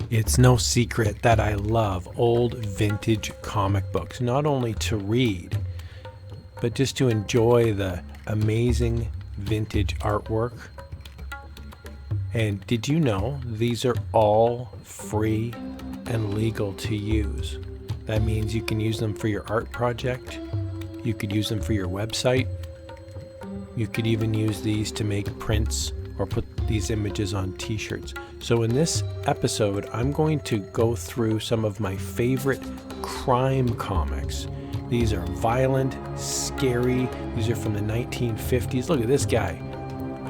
It's no secret that I love old vintage comic books, not only to read, but just to enjoy the amazing vintage artwork. And did you know these are all free and legal to use? That means you can use them for your art project, you could use them for your website, you could even use these to make prints or put these images on t-shirts. So in this episode, I'm going to go through some of my favorite crime comics. These are violent, scary. These are from the 1950s. Look at this guy.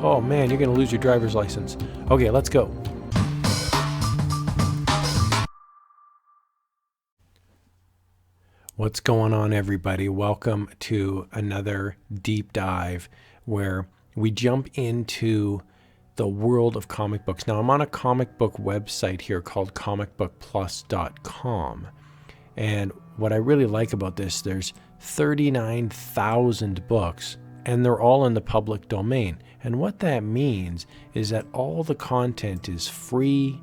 Oh man, you're gonna lose your driver's license. Okay, let's go. What's going on, everybody? Welcome to another deep dive where we jump into the world of comic books. Now, I'm on a comic book website here called comicbookplus.com. And what I really like about this, there's 39,000 books, and they're all in the public domain. And what that means is that all the content is free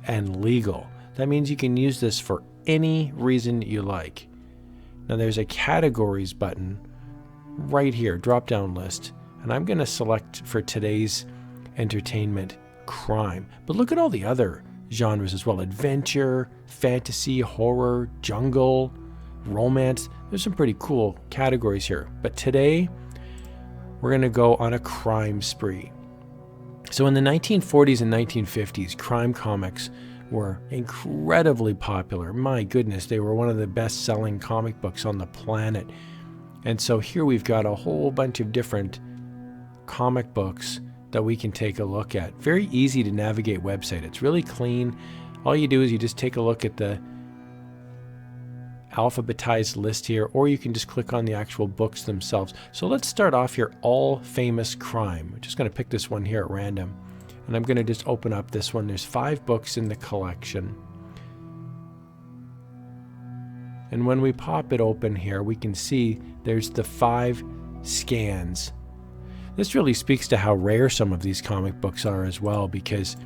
and legal. That means you can use this for any reason you like. Now, there's a categories button right here, drop-down list, and I'm going to select for today's entertainment crime. But look at all the other genres as well: adventure, fantasy, horror, jungle, romance. There's some pretty cool categories here. But today we're going to go on a crime spree. So in the 1940s and 1950s, crime comics were incredibly popular. My goodness, they were one of the best-selling comic books on the planet. And so here we've got a whole bunch of different comic books that we can take a look at. Very easy to navigate website. It's really clean. All you do is you just take a look at the alphabetized list here, or you can just click on the actual books themselves. So let's start off here, All Famous Crime. I'm just going to pick this one here at random, and I'm going to just open up this one. There's 5 books in the collection. And when we pop it open here, we can see there's the 5 scans. This really speaks to how rare some of these comic books are as well, because,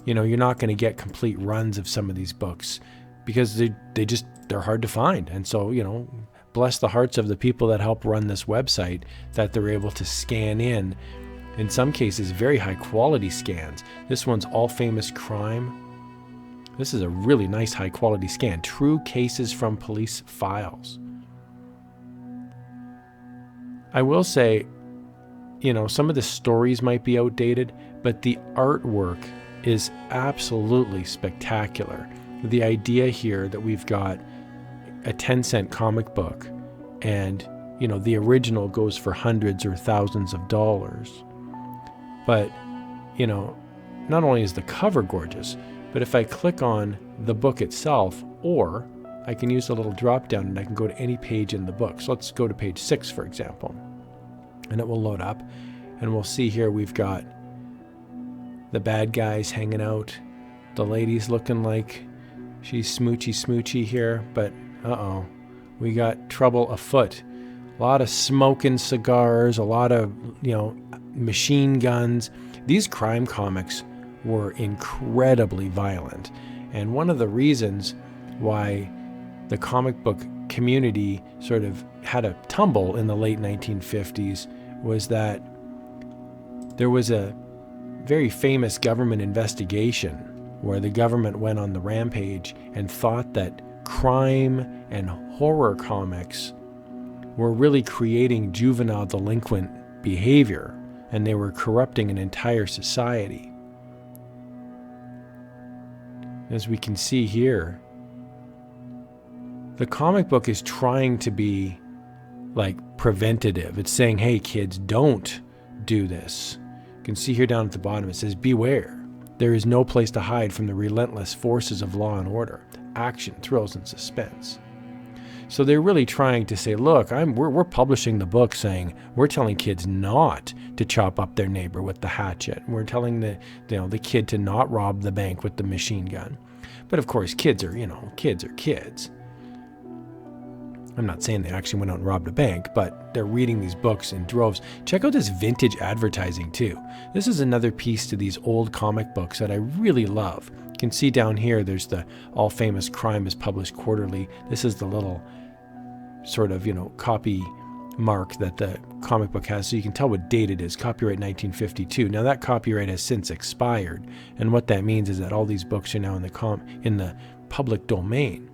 you know, you're not going to get complete runs of some of these books because they're hard to find. And so, you know, bless the hearts of the people that help run this website that they're able to scan in some cases, very high quality scans. This one's All Famous Crime. This is a really nice high quality scan. True cases from police files. I will say, you know, some of the stories might be outdated, but the artwork is absolutely spectacular. The idea here that we've got a 10-cent comic book and, you know, the original goes for hundreds or thousands of dollars. But, you know, not only is the cover gorgeous, but if I click on the book itself, or I can use a little drop down and I can go to any page in the book. So let's go to page 6, for example. And it will load up, and we'll see here we've got the bad guys hanging out. The lady's looking like she's smoochy here, but we got trouble afoot. A lot of smoking cigars, a lot of, you know, machine guns. These crime comics were incredibly violent, and one of the reasons why the comic book community sort of had a tumble in the late 1950s was that there was a very famous government investigation where the government went on the rampage and thought that crime and horror comics were really creating juvenile delinquent behavior, and they were corrupting an entire society. As we can see here, the comic book is trying to be like preventative. It's saying, hey kids, don't do this. You can see here down at the bottom, it says, beware. There is no place to hide from the relentless forces of law and order, action, thrills, and suspense. So they're really trying to say, look, we're publishing the book saying we're telling kids not to chop up their neighbor with the hatchet. We're telling the kid to not rob the bank with the machine gun. But of course, kids are kids. I'm not saying they actually went out and robbed a bank, but they're reading these books in droves. Check out this vintage advertising too. This is another piece to these old comic books that I really love. You can see down here, there's the all famous Crime is Published Quarterly. This is the little sort of, copy mark that the comic book has, so you can tell what date it is. Copyright 1952. Now that copyright has since expired, and what that means is that all these books are now in the public domain.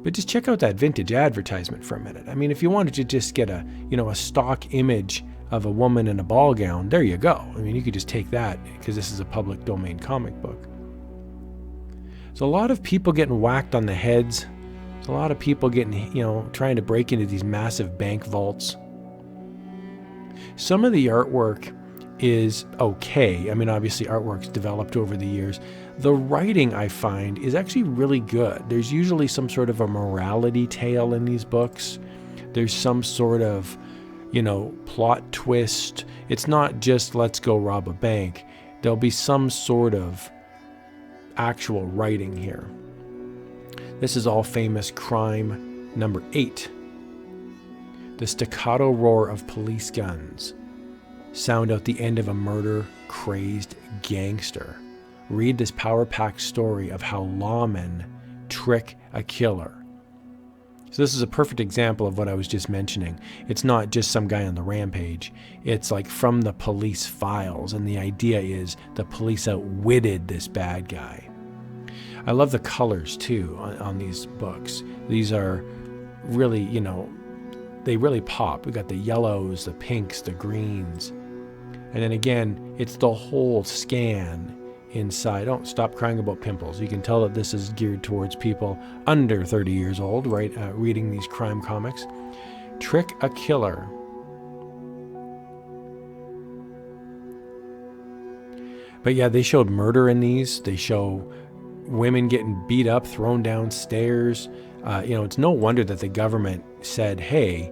But just check out that vintage advertisement for a minute. I mean, if you wanted to just get a stock image of a woman in a ball gown, there you go. I mean, you could just take that because this is a public domain comic book. So a lot of people getting whacked on the heads. There's a lot of people getting, trying to break into these massive bank vaults. Some of the artwork is okay. I mean, obviously artwork's developed over the years. The writing, I find, is actually really good. There's usually some sort of a morality tale in these books. There's some sort of, plot twist. It's not just let's go rob a bank. There'll be some sort of actual writing here. This is all famous Crime number 8. The staccato roar of police guns sound out the end of a murder-crazed gangster. Read this power-packed story of how lawmen trick a killer. So this is a perfect example of what I was just mentioning. It's not just some guy on the rampage. It's like from the police files, and the idea is the police outwitted this bad guy. I love the colors too on these books. These are really, they really pop. We got the yellows, the pinks, the greens. And then again, it's the whole scan inside. Don't stop crying about pimples. You can tell that this is geared towards people under 30 years old, right? Reading these crime comics. Trick a killer. But yeah, they showed murder in these. They show women getting beat up, thrown downstairs. It's no wonder that the government said, hey,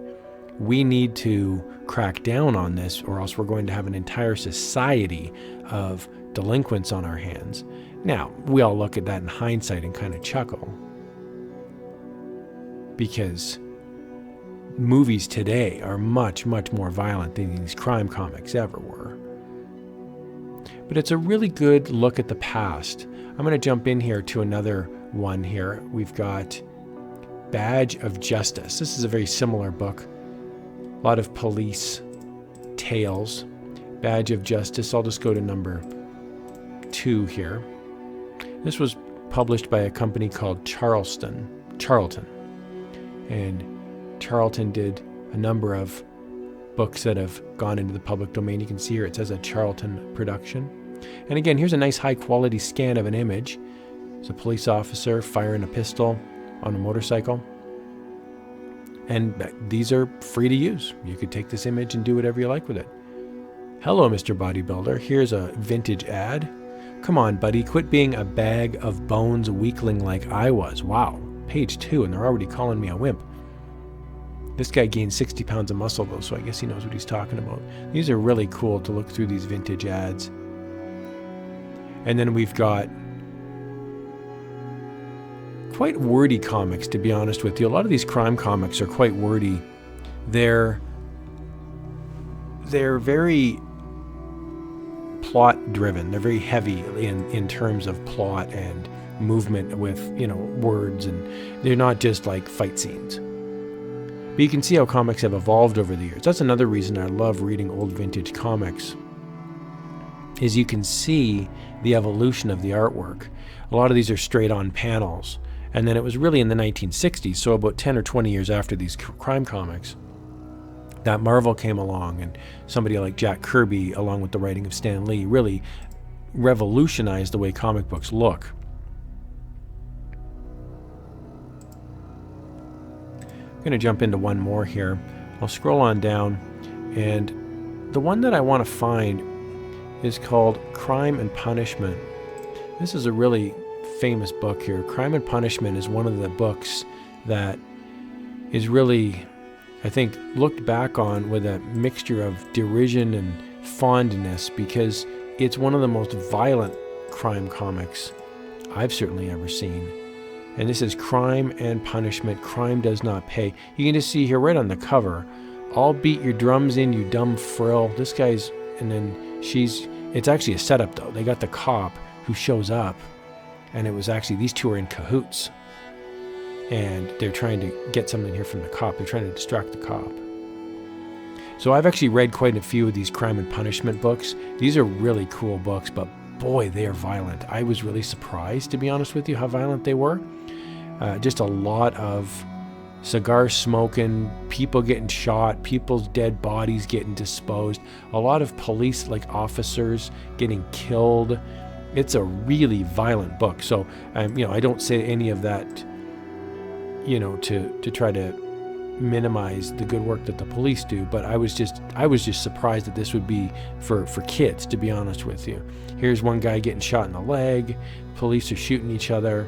we need to crack down on this, or else we're going to have an entire society of delinquents on our hands. Now, we all look at that in hindsight and kind of chuckle, because movies today are much, much more violent than these crime comics ever were. But it's a really good look at the past. I'm going to jump in here to another one here. We've got Badge of Justice. This is a very similar book. A lot of police tales. Badge of Justice. I'll just go to number 2 here. This was published by a company called Charlton. And Charlton did a number of books that have gone into the public domain. You can see here it says a Charlton production. And again, here's a nice high quality scan of an image. It's a police officer firing a pistol on a motorcycle. And these are free to use. You could take this image and do whatever you like with it. Hello, Mr. Bodybuilder. Here's a vintage ad. Come on, buddy. Quit being a bag of bones weakling like I was. Wow. Page 2, and they're already calling me a wimp. This guy gained 60 pounds of muscle, though, so I guess he knows what he's talking about. These are really cool to look through these vintage ads. And then we've got quite wordy comics, to be honest with you. A lot of these crime comics are quite wordy. They're very plot driven. They're very heavy in terms of plot and movement with, words, and they're not just like fight scenes. But you can see how comics have evolved over the years. That's another reason I love reading old vintage comics, is you can see the evolution of the artwork. A lot of these are straight on panels. And then it was really in the 1960s, so about 10 or 20 years after these crime comics, that Marvel came along, and somebody like Jack Kirby, along with the writing of Stan Lee, really revolutionized the way comic books look. I'm going to jump into one more here. I'll scroll on down, and the one that I want to find is called Crime and Punishment. This is a really famous book here. Crime and Punishment is one of the books that is really, I think, looked back on with a mixture of derision and fondness, because it's one of the most violent crime comics I've certainly ever seen. And this is Crime and Punishment. Crime Does Not Pay. You can just see here right on the cover, "I'll beat your drums in, you dumb frill." This guy's, and then it's actually a setup though. They got the cop who shows up, And it was actually, these two are in cahoots. And they're trying to get something here from the cop. They're trying to distract the cop. So I've actually read quite a few of these crime and punishment books. These are really cool books, but boy, they are violent. I was really surprised, to be honest with you, how violent they were. Just a lot of cigar smoking, people getting shot, people's dead bodies getting disposed, a lot of police, like officers, getting killed. It's a really violent book. So, I don't say any of that, to try to minimize the good work that the police do, but I was just surprised that this would be for kids, to be honest with you. Here's one guy getting shot in the leg. Police are shooting each other.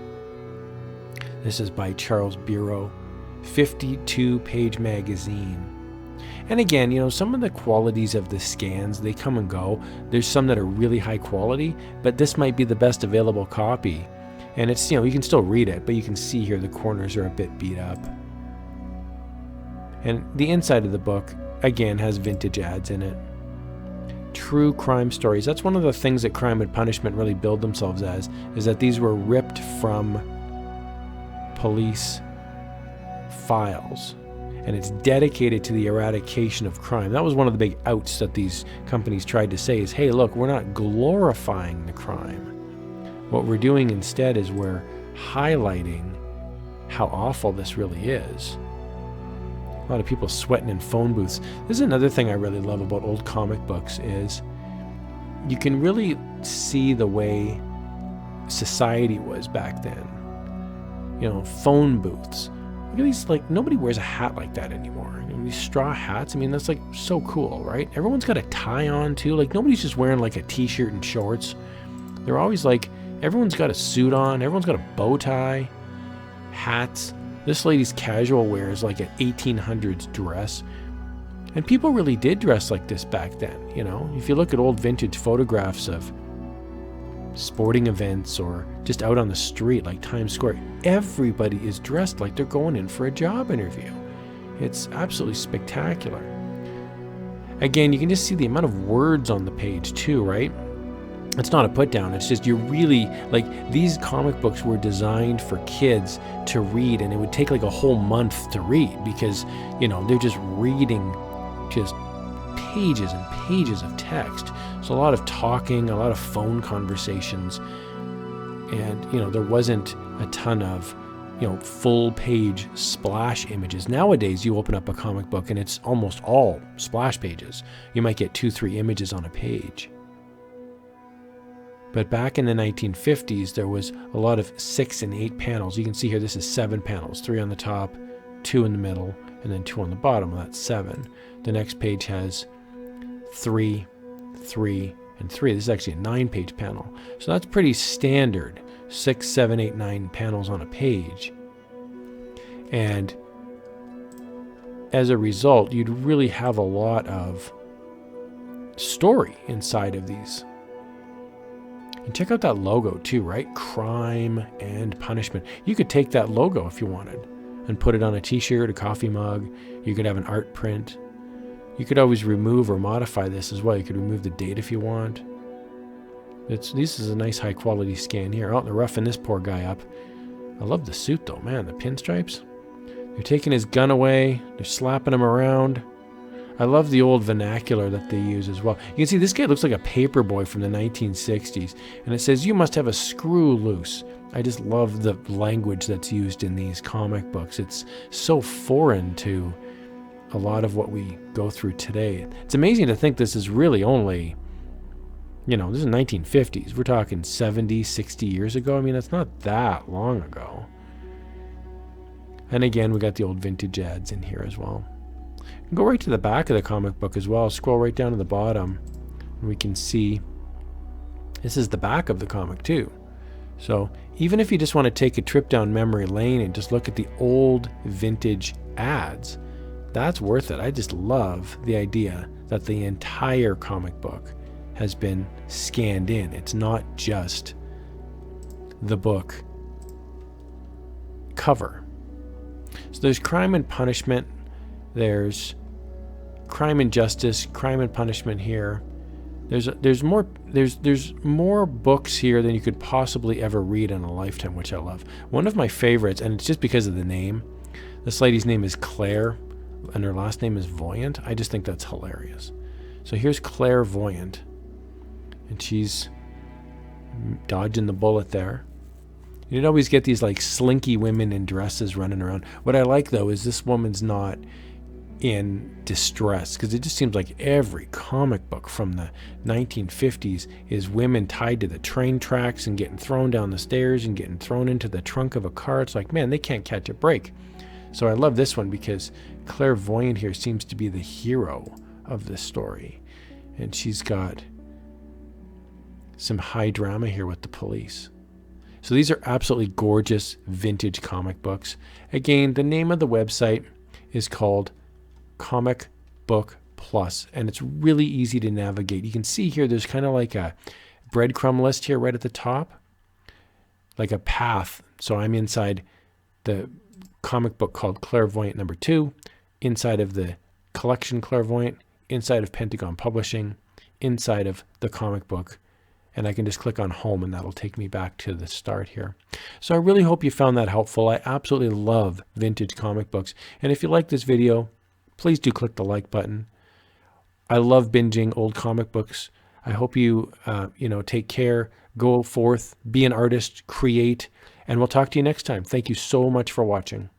This is by Charles Bureau, 52-page magazine. And again, some of the qualities of the scans, they come and go. There's some that are really high quality, but this might be the best available copy. And it's, you can still read it, but you can see here the corners are a bit beat up. And the inside of the book, again, has vintage ads in it. True crime stories. That's one of the things that Crime and Punishment really build themselves as, is that these were ripped from police files. And it's dedicated to the eradication of crime. That was one of the big outs that these companies tried to say is, hey, look, we're not glorifying the crime. What we're doing instead is we're highlighting how awful this really is. A lot of people sweating in phone booths. This is another thing I really love about old comic books is you can really see the way society was back then. Phone booths. Look at these, nobody wears a hat like that anymore. These straw hats, that's so cool, right? Everyone's got a tie on too. Nobody's just wearing a t-shirt and shorts. They're always everyone's got a suit on, everyone's got a bow tie, hats. This lady's casual wear is like an 1800s dress. And people really did dress like this back then, If you look at old vintage photographs of sporting events or just out on the street like Times Square, everybody is dressed like they're going in for a job interview. It's absolutely spectacular. Again, you can just see the amount of words on the page too, right? It's not a put down. It's just, you're really, these comic books were designed for kids to read, and it would take a whole month to read because, they're just reading just pages and pages of text. So a lot of talking, a lot of phone conversations, and, there wasn't a ton of, full page splash images. Nowadays, you open up a comic book and it's almost all splash pages. You might get 2-3 images on a page. But back in the 1950s, there was a lot of 6 and 8 panels. You can see here, this is 7 panels, 3 on the top, 2 in the middle, and then 2 on the bottom. Well, that's 7. The next page has 3, 3, and 3. This is actually a 9-page panel. So that's pretty standard, 6, 7, 8, 9 panels on a page. And as a result, you'd really have a lot of story inside of these. And check out that logo too, right? Crime and Punishment. You could take that logo if you wanted and put it on a t-shirt, a coffee mug. You could have an art print. You could always remove or modify this as well. You could remove the date if you want. This is a nice high quality scan here. Oh, they're roughing this poor guy up. I love the suit though, man, the pinstripes. They're taking his gun away. They're slapping him around. I love the old vernacular that they use as well. You can see this guy looks like a paper boy from the 1960s. And it says, you must have a screw loose. I just love the language that's used in these comic books. It's so foreign to a lot of what we go through today. It's amazing to think this is really only, this is 1950s. We're talking 70, 60 years ago. It's not that long ago. And again, we got the old vintage ads in here as well. Go right to the back of the comic book as well. Scroll right down to the bottom, and we can see this is the back of the comic too. So even if you just want to take a trip down memory lane and just look at the old vintage ads, that's worth it. I just love the idea that the entire comic book has been scanned in. It's not just the book cover. So there's Crime and Punishment. There's Crime and Justice, Crime and Punishment here. There's more books here than you could possibly ever read in a lifetime, which I love. One of my favorites, and it's just because of the name. This lady's name is Claire, and her last name is Voyant. I just think that's hilarious. So here's Claire Voyant, and she's dodging the bullet there. You'd always get these like slinky women in dresses running around. What I like though is this woman's not in distress, because it just seems like every comic book from the 1950s is women tied to the train tracks and getting thrown down the stairs and getting thrown into the trunk of a car. It's like, man, they can't catch a break. So I love this one because Claire Voyant here seems to be the hero of this story, and she's got some high drama here with the police. So these are absolutely gorgeous vintage comic books. Again, the name of the website is called Comic Book Plus, and it's really easy to navigate. You can see here there's kind of like a breadcrumb list here right at the top, like a path. So I'm inside the comic book called Clairvoyant number 2, inside of the collection Clairvoyant, inside of Pentagon Publishing, inside of the comic book, and I can just click on home and that'll take me back to the start here. So I really hope you found that helpful. I absolutely love vintage comic books, and if you like this video, please do click the like button. I love binging old comic books. I hope you, take care, go forth, be an artist, create, and we'll talk to you next time. Thank you so much for watching.